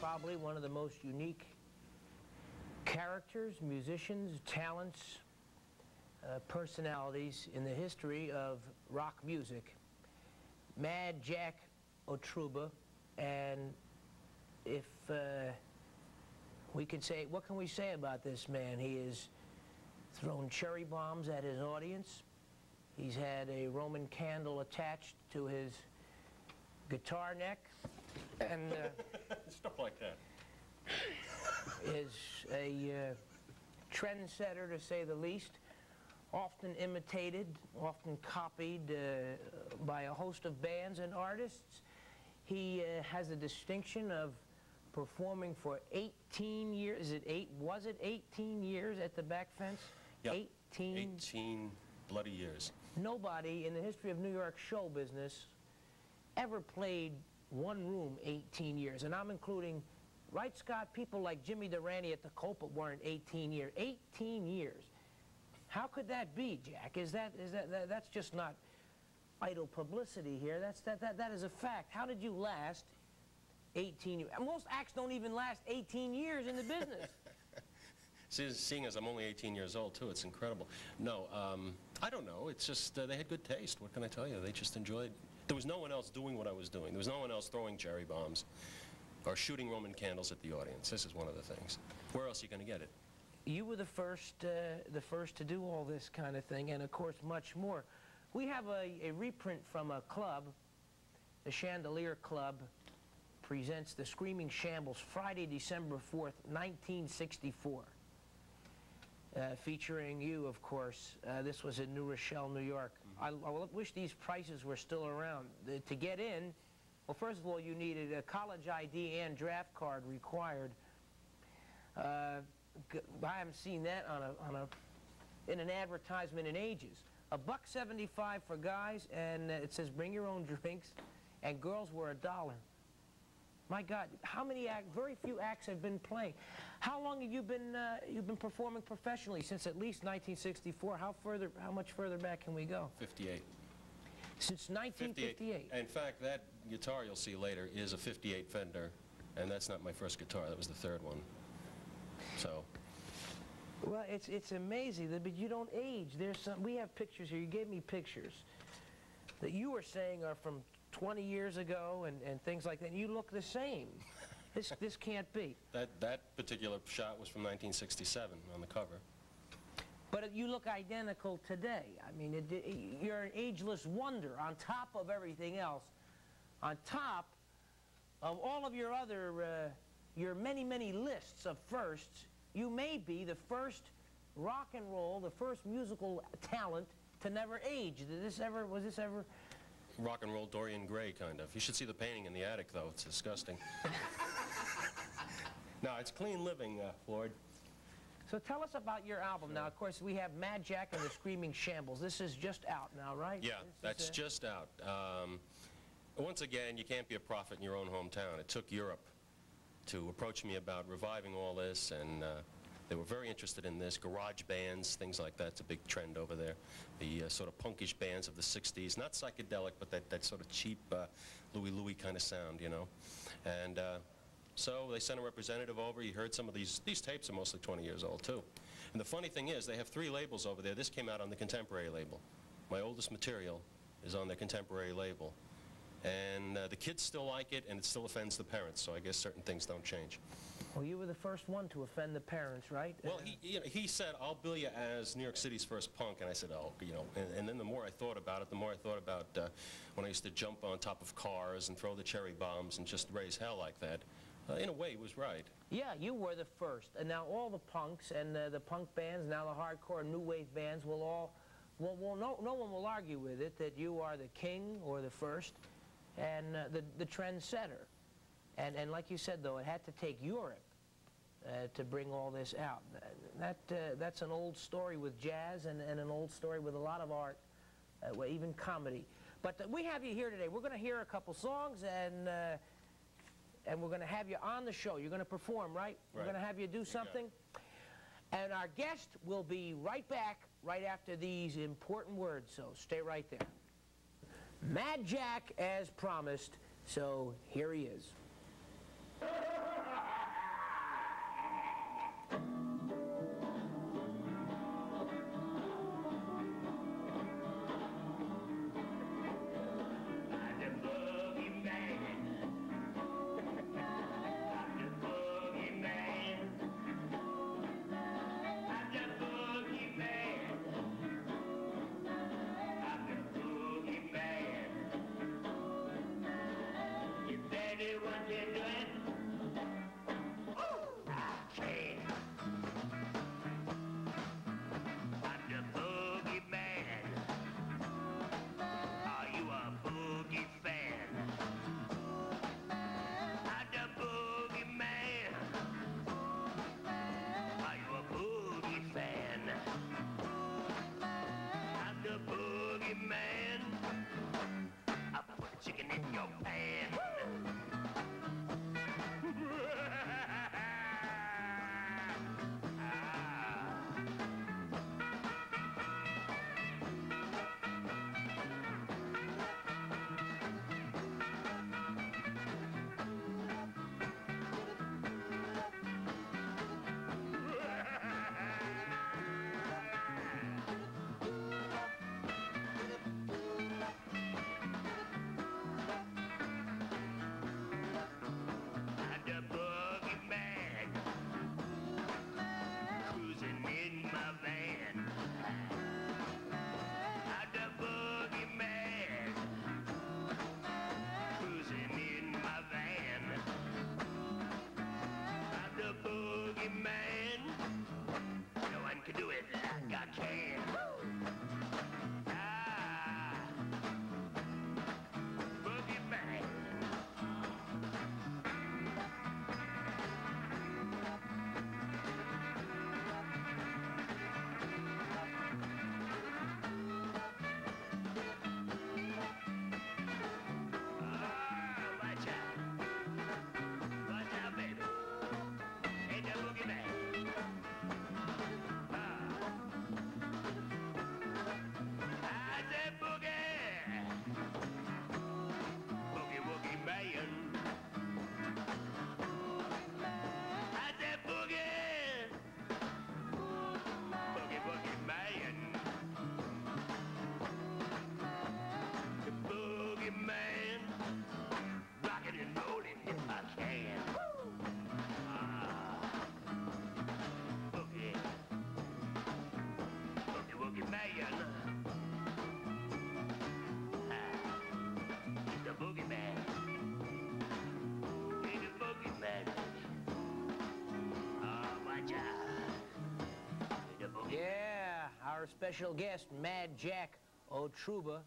probably one of the most unique characters, musicians, talents, personalities in the history of rock music. Mad Jak Otruba, and if we could say, what can we say about this man? He has thrown cherry bombs at his audience. He's had a Roman candle attached to his guitar neck, and stuff like that. Is a trendsetter, to say the least, often imitated, often copied by a host of bands and artists. He has the distinction of performing for 18 years. Was it 18 years at the back fence? Yep. 18 bloody years. Nobody in the history of New York show business ever played one room 18 years, and I'm including, right, Scott, people like Jimmy Durante at the Copa weren't 18 years. 18 years. How could that be, Jack? That's just not idle publicity here. That is a fact. How did you last 18 years? Most acts don't even last 18 years in the business. Seeing as I'm only 18 years old, too, it's incredible. No, I don't know. It's just they had good taste. What can I tell you? They just enjoyed. There was no one else doing what I was doing. There was no one else throwing cherry bombs or shooting Roman candles at the audience. This is one of the things. Where else are you going to get it? You were the first to do all this kind of thing, and of course much more. We have a reprint from a club. The Chandelier Club presents The Screaming Shambles, Friday, December 4th, 1964. Featuring you, of course. This was in New Rochelle, New York. I wish these prices were still around. To get in, well, first of all, you needed a college ID and draft card required. I haven't seen that in an advertisement in ages. $1.75 for guys, and it says bring your own drinks, and girls were $1. My God, how many acts? Very few acts have been playing. How long have you been performing professionally? Since at least 1964. How much further back can we go? 58. Since 1958. In fact, that guitar you'll see later is a 58 Fender, and that's not my first guitar. That was the third one. So. Well, it's amazing that, but you don't age. We have pictures here. You gave me pictures that you were saying are from 20 years ago and things like that, and you look the same. This can't be. That particular shot was from 1967 on the cover. But you look identical today. I mean, you're an ageless wonder on top of everything else, on top of all of your other, your many, many lists of firsts. You may be the first rock and roll, the first musical talent to never age. Was this ever? Rock and roll Dorian Gray, kind of. You should see the painting in the attic, though. It's disgusting. No, it's clean living, Floyd. So tell us about your album. Sure. Now, of course, we have Mad Jak and the Screaming Shambles. This is just out now, right? Yeah, that's just out. Once again, you can't be a prophet in your own hometown. It took Europe to approach me about reviving all this, and they were very interested in this. Garage bands, things like that. It's a big trend over there. The sort of punkish bands of the 60s. Not psychedelic, but that sort of cheap Louie Louie kind of sound, you know. And so they sent a representative over. He heard some of these tapes are mostly 20 years old, too. And the funny thing is, they have 3 labels over there. This came out on the contemporary label. My oldest material is on the contemporary label. And the kids still like it, and it still offends the parents, so I guess certain things don't change. Well, you were the first one to offend the parents, right? Well, he said, I'll bill you as New York City's first punk, and I said, oh, you know, and then the more I thought about it, the more I thought about when I used to jump on top of cars and throw the cherry bombs and just raise hell like that. In a way, he was right. Yeah, you were the first, and now all the punks and the punk bands, now the hardcore new wave bands will all, no one will argue with it that you are the king or the first, and the trendsetter. And like you said, though, it had to take Europe to bring all this out. That's an old story with jazz and an old story with a lot of art, even comedy. But we have you here today. We're going to hear a couple songs, and we're going to have you on the show. You're going to perform, right? We're going to have you do something. And our guest will be right back right after these important words, so stay right there. Mad Jak, as promised, so here he is. our special guest, Mad Jak Otruba.